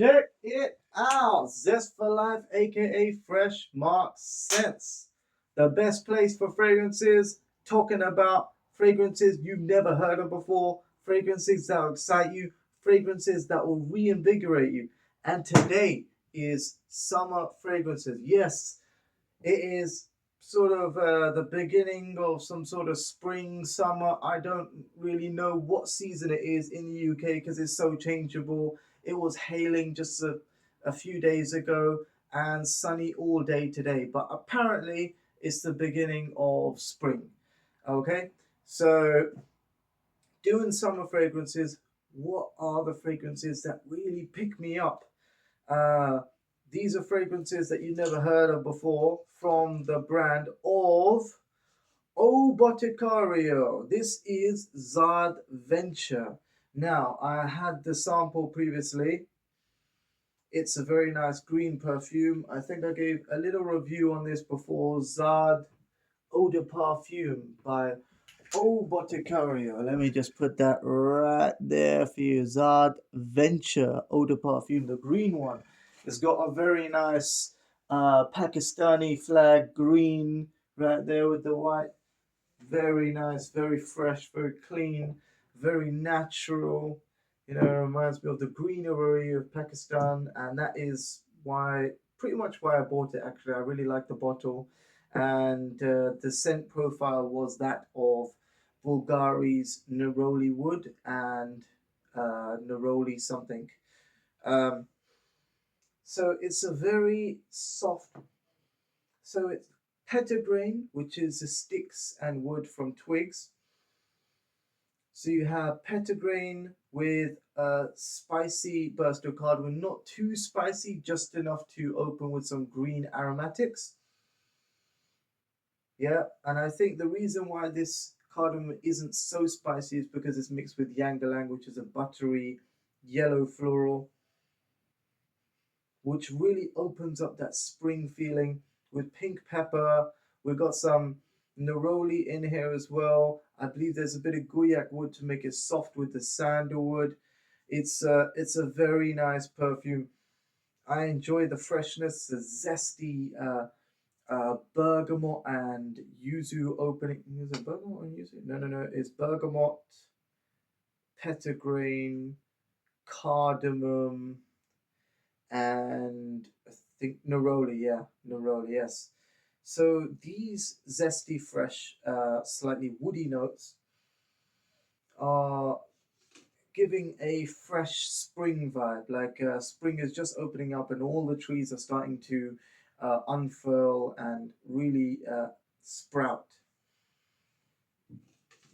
Check it out. Zest for Life, aka Fresh Mark Scents. The best place for fragrances, talking about fragrances you've never heard of before, fragrances that will excite you, fragrances that will reinvigorate you. And today is summer fragrances. Yes, it is sort of the beginning of some sort of spring, summer. I don't really know what season it is in the UK because it's so changeable. It was hailing just a few days ago and sunny all day today, but apparently it's the beginning of spring. Okay, so doing summer fragrances, what are the fragrances that really pick me up? Uh, these are fragrances that you've never heard of before from the brand of O Boticario. This is Zard Venture. Now, I had the sample previously. It's a very nice green perfume. I think I gave a little review on this before. Zard Eau de Parfum by O Boticario. Let me just put that right there for you. Zard Venture Eau de Parfum, the green one. It's got a very nice Pakistani flag green right there with the white. Very nice, very fresh, very clean, very natural. You know, it reminds me of the greenery of Pakistan, and that is why, pretty much why I bought it. Actually, I really like the bottle, and the scent profile was that of Bulgari's Neroli wood and Neroli something. Um, so it's a very soft. So it's petitgrain, which is the sticks and wood from twigs. So you have petitgrain with a spicy burst of cardamom, not too spicy, just enough to open with some green aromatics. Yeah, and I think the reason why this cardamom isn't so spicy is because it's mixed with ylang-ylang, which is a buttery yellow floral, which really opens up that spring feeling with pink pepper. We've got some neroli in here as well. I believe there's a bit of guaiac wood to make it soft with the sandalwood. It's a very nice perfume. I enjoy the freshness, the zesty bergamot and yuzu opening. Is it bergamot and yuzu? No, no, no. It's bergamot, petitgrain, cardamom, and I think neroli. Yeah, neroli. Yes. So these zesty, fresh, slightly woody notes are giving a fresh spring vibe. Like spring is just opening up, and all the trees are starting to unfurl and really sprout.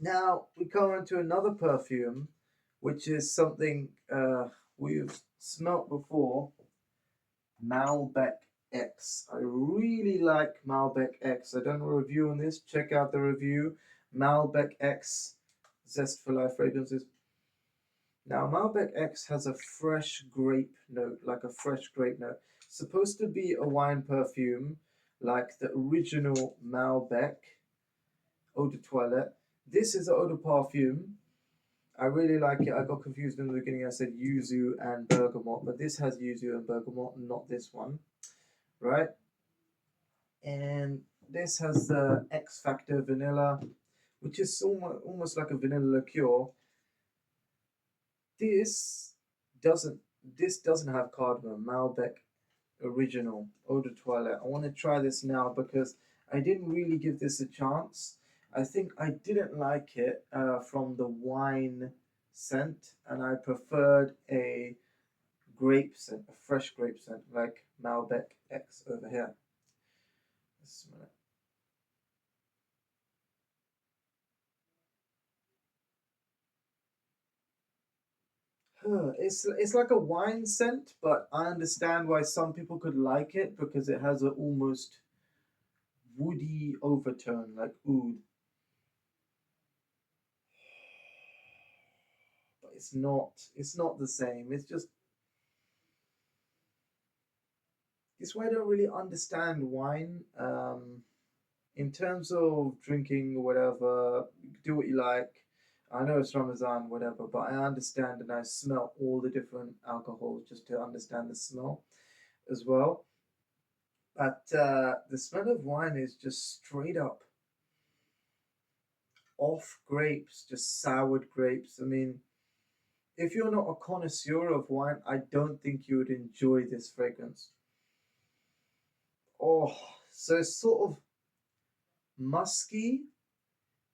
Now we come on to another perfume, which is something we've smelt before. Malbec X. I really like Malbec X. I done a review on this. Check out the review. Malbec X Zest for Life fragrances. Now, Malbec X has a fresh grape note, like a fresh grape note. Supposed to be a wine perfume, like the original Malbec Eau de Toilette. This is Eau de Parfum. I really like it. I got confused in the beginning. I said yuzu and bergamot, but this has yuzu and bergamot, not this one, right? And this has the X Factor vanilla, which is almost like a vanilla liqueur. This doesn't this doesn't have cardamom. Malbec Original Eau de Toilette. I want to try this now because I didn't really give this a chance. I think I didn't like it from the wine scent, and I preferred a grape scent, a fresh grape scent, like Malbec X over here. Let's smell it. It's like a wine scent, but I understand why some people could like it because it has a almost woody overtone, like oud. But it's not the same. It's just it's why I don't really understand wine. In terms of drinking or whatever, do what you like. I know it's Ramadan, whatever, but I understand and I smell all the different alcohols just to understand the smell as well. But the smell of wine is just straight up off grapes, just soured grapes. I mean, if you're not a connoisseur of wine, I don't think you would enjoy this fragrance. Oh, so it's sort of musky.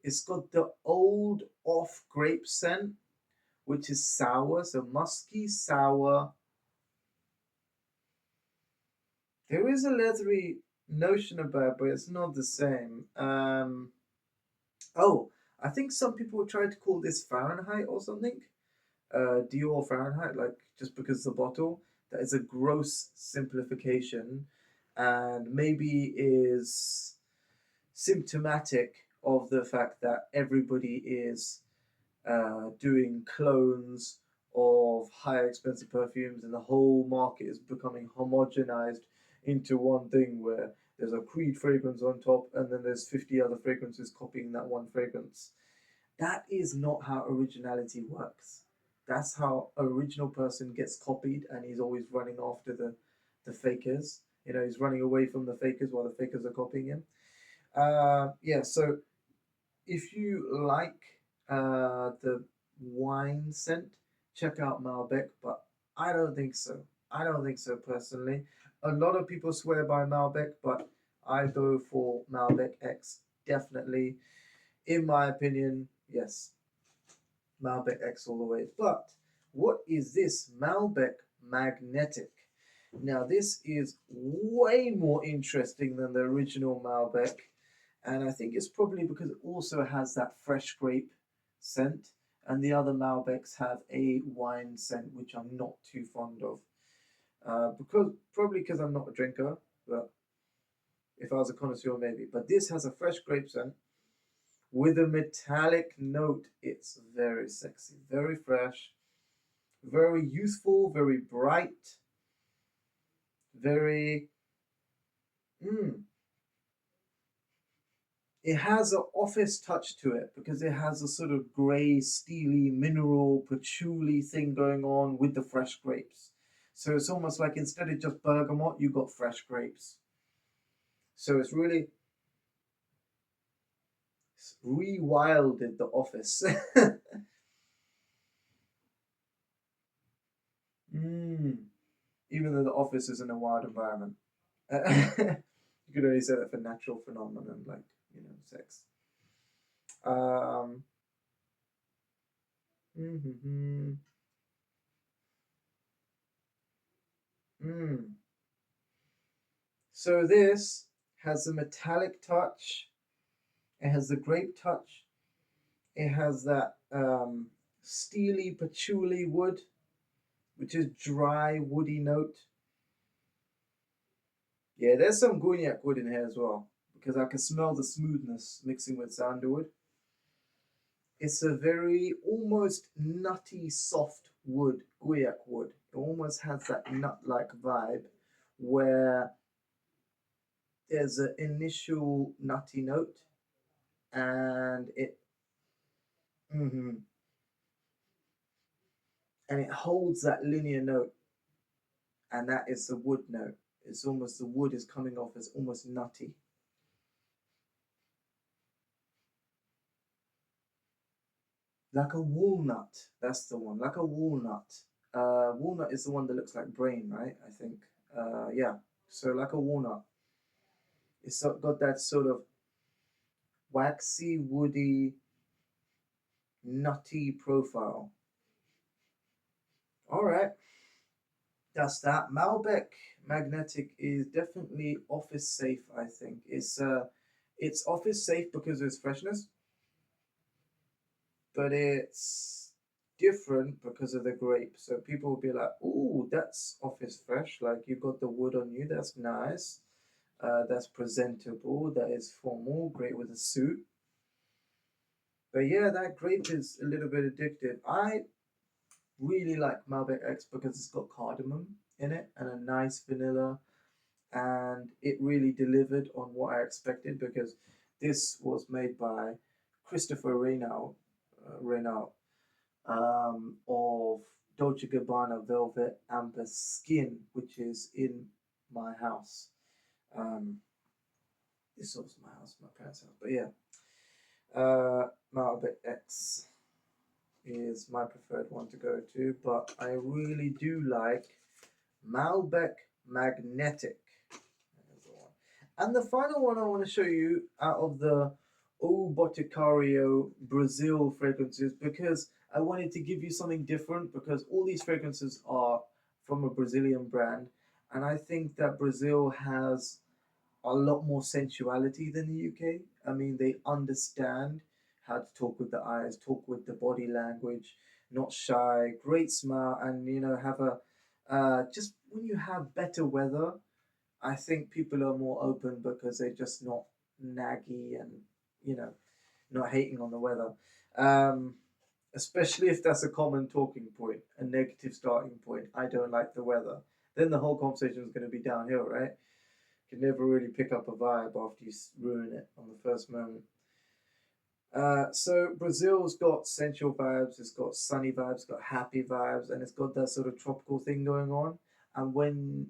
It's got the old off grape scent, which is sour. So musky, sour. There is a leathery notion about it, but it's not the same. Oh, I think some people try to call this Fahrenheit or something. Dior Fahrenheit, like just because the bottle. That is a gross simplification and maybe is symptomatic of the fact that everybody is doing clones of higher expensive perfumes, and the whole market is becoming homogenized into one thing where there's a Creed fragrance on top, and then there's 50 other fragrances copying that one fragrance. That is not how originality works. That's how an original person gets copied, and he's always running after the fakers. You know, he's running away from the fakers while the fakers are copying him. Yeah, so if you like the wine scent, check out Malbec, but I don't think so. I don't think so personally. A lot of people swear by Malbec, but I go for Malbec X. Definitely, in my opinion, yes, Malbec X all the way. But what is this Malbec Magnetic? Now, this is way more interesting than the original Malbec, and I think it's probably because it also has that fresh grape scent, and the other Malbecs have a wine scent, which I'm not too fond of. Because I'm not a drinker, but if I was a connoisseur, maybe. But this has a fresh grape scent with a metallic note. It's very sexy, very fresh, very youthful, very bright, very. Mm, it has an office touch to it because it has a sort of grey, steely, mineral, patchouli thing going on with the fresh grapes. So it's almost like instead of just bergamot, you got fresh grapes. So it's really rewilded the office. mm. Even though the office is in a wild environment. You could only say that for natural phenomenon like, sex. Um, mm-hmm, mm. So this has a metallic touch. It has the grape touch. It has that steely patchouli wood, which is dry, woody note. Yeah, there's some Cognac wood in here as well because I can smell the smoothness mixing with sandalwood. It's a very almost nutty, soft wood, Guyak wood. It almost has that nut-like vibe where there's an initial nutty note and mhm, it holds that linear note, and that is the wood note. It's almost the wood is coming off as almost nutty, like a walnut. That's the one, like a walnut. Walnut is the one that looks like brain, right? I think. Yeah. So like a walnut. Got that sort of waxy, woody, nutty profile. All right, that's that. Malbec Magnetic is definitely office safe. I think it's office safe because of its freshness, but it's different because of the grape. So people will be like, "Ooh, that's office fresh. Like you got the wood on you. That's nice. That's presentable. That is formal. Great with a suit." But yeah, that grape is a little bit addictive. I really like Malbec X because it's got cardamom in it and a nice vanilla, and it really delivered on what I expected because this was made by Christopher Reynau, Renault, of Dolce Gabbana Velvet Amber Skin, which is in my house. Um, this was my house, my parents' house, but yeah. Malbec X is my preferred one to go to, but I really do like Malbec Magnetic. There's the one. And the final one I want to show you out of the O Boticario Brazil fragrances, because I wanted to give you something different, because all these fragrances are from a Brazilian brand, and I think that Brazil has a lot more sensuality than the UK. I mean, they understand how to talk with the eyes, talk with the body language, not shy, great smile, and have a just when you have better weather, I think people are more open because they're just not naggy and you know not hating on the weather. Um, Especially if that's a common talking point, a negative starting point. I don't like the weather. Then the whole conversation is going to be downhill, right? You can never really pick up a vibe after you ruin it on the first moment. So Brazil's got sensual vibes, it's got sunny vibes, it's got happy vibes, and it's got that sort of tropical thing going on. And when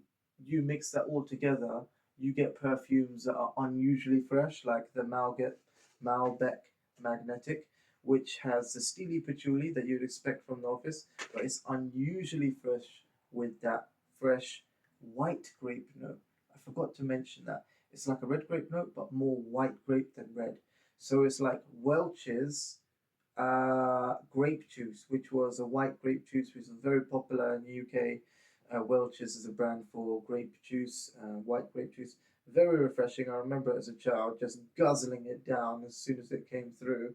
you mix that all together, you get perfumes that are unusually fresh, like the Malbec Magnetic, which has the steely patchouli that you'd expect from the office, but it's unusually fresh with that fresh white grape note. I forgot to mention that. It's like a red grape note, but more white grape than red. So it's like Welch's grape juice, which was a white grape juice, which was very popular in the UK. Welch's is a brand for grape juice, white grape juice. Very refreshing. I remember as a child just guzzling it down as soon as it came through,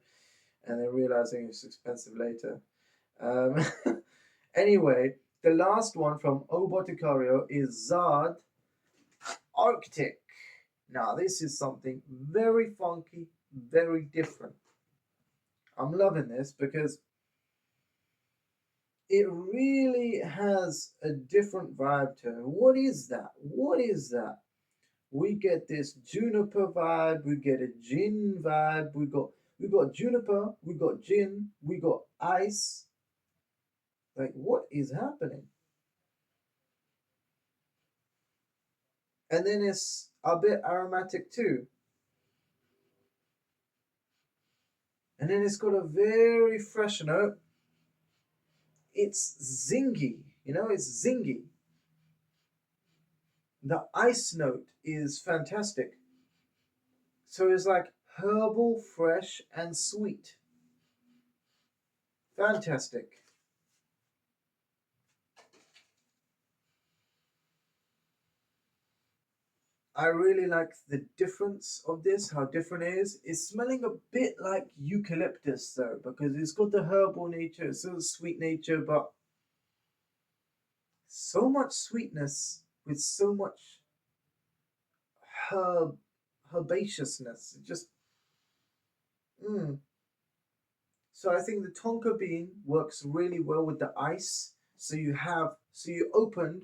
and then realizing it's expensive later. Um, anyway, the last one from O Boticario is Zard Arctic. Now, this is something very funky, very different. I'm loving this because it really has a different vibe to it. What is that? What is that? We get this juniper vibe, we get a gin vibe, we got juniper, we got gin, we got ice. Like what is happening? And then it's a bit aromatic too. And then it's got a very fresh note. It's zingy, it's zingy. The ice note is fantastic. So it's like herbal, fresh, and sweet. Fantastic. I really like the difference of this, how different it is. It's smelling a bit like eucalyptus though, because it's got the herbal nature, it's still sweet nature, but so much sweetness with so much herb herbaceousness. It just mm. So I think the tonka bean works really well with the ice. So you opened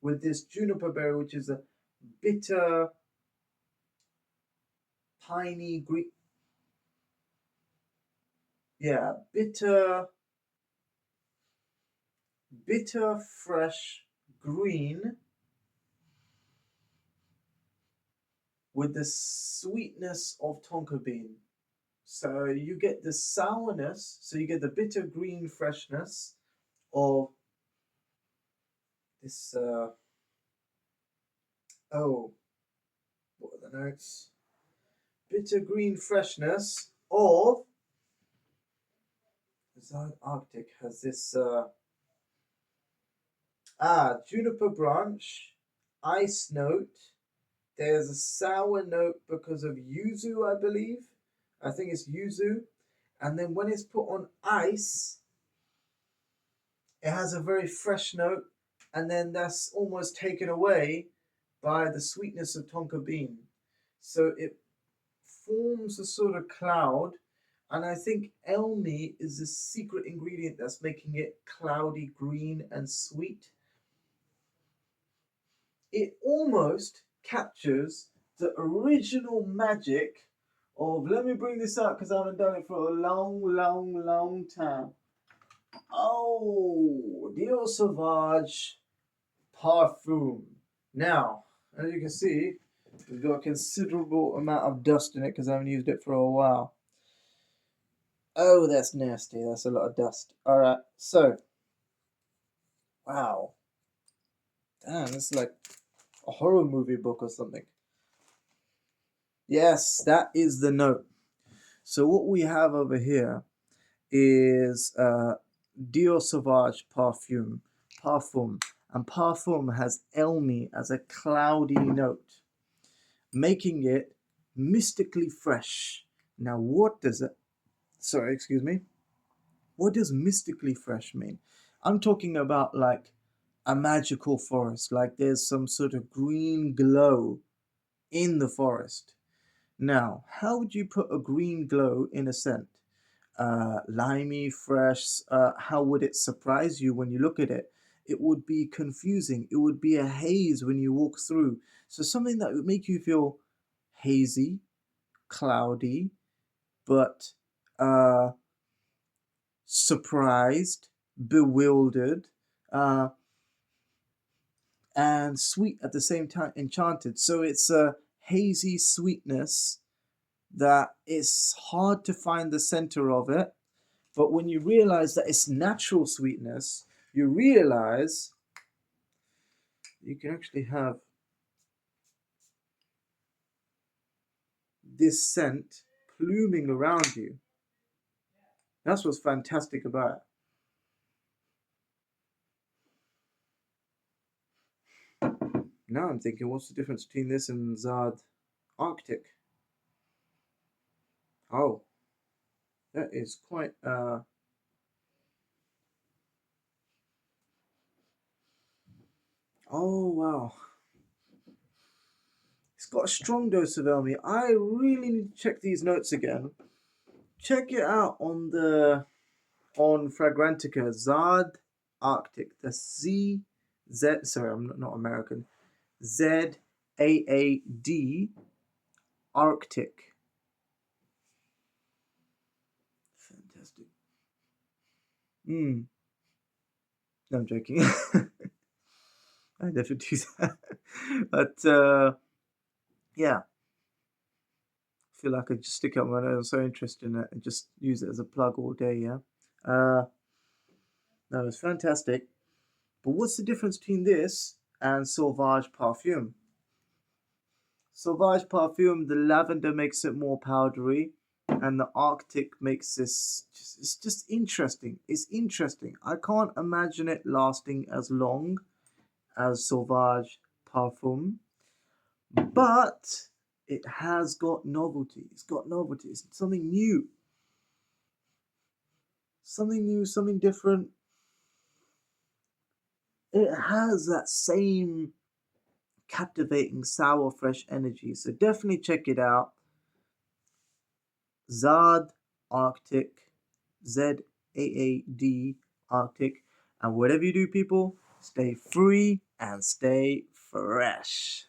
with this juniper berry, which is a bitter, piney green. Yeah, bitter, fresh green with the sweetness of tonka bean. So you get the sourness. So you get the bitter green freshness of this. Oh, what are the notes? Bitter green freshness of Zone Arctic has this juniper branch, ice note. There's a sour note because of yuzu, I believe. I think it's yuzu. And then when it's put on ice, it has a very fresh note, and then that's almost taken away by the sweetness of tonka bean. So it forms a sort of cloud, and I think elmi is the secret ingredient that's making it cloudy green and sweet. It almost captures the original magic of, let me bring this up because I haven't done it for a long time. Oh, Dior Sauvage Parfum. Now, as you can see, it's got a considerable amount of dust in it because I haven't used it for a while. Oh, that's nasty. That's a lot of dust. Alright, so, wow. Damn, this is like a horror movie book or something. Yes, that is the note. So what we have over here is Dior Sauvage Parfum, and Parfum has Elmi as a cloudy note, making it mystically fresh. Now, what does it? Sorry, excuse me. What does mystically fresh mean? I'm talking about like a magical forest, like there's some sort of green glow in the forest. Now, how would you put a green glow in a scent? Limey, fresh. How would it surprise you when you look at it? It would be confusing. It would be a haze when you walk through. So something that would make you feel hazy, cloudy, but surprised, bewildered, uh, and sweet at the same time, enchanted. So it's a hazy sweetness that is hard to find the center of it. But when you realize that it's natural sweetness, you realize you can actually have this scent pluming around you. That's what's fantastic about it. Now I'm thinking, what's the difference between this and Zard Arctic? Oh, that is quite oh wow. It's got a strong dose of Elmi. I really need to check these notes again. Check it out on Fragrantica, Zard Arctic. The sorry, I'm not American. Zaad Arctic. Fantastic. No, I'm joking. I never do that. But yeah, I feel like I just stick up my nose. I'm so interested in it and just use it as a plug all day. Yeah. No, it's fantastic. But what's the difference between this and Sauvage Parfum? Sauvage Parfum, the lavender makes it more powdery, and the Arctic makes this. It's just interesting. It's interesting. I can't imagine it lasting as long as Sauvage Parfum, but it has got novelty. It's got novelty. It's something new. Something new, something different. It has that same captivating sour fresh energy. So definitely check it out. Zaad Arctic, Zaad Arctic. And whatever you do, people, stay free and stay fresh.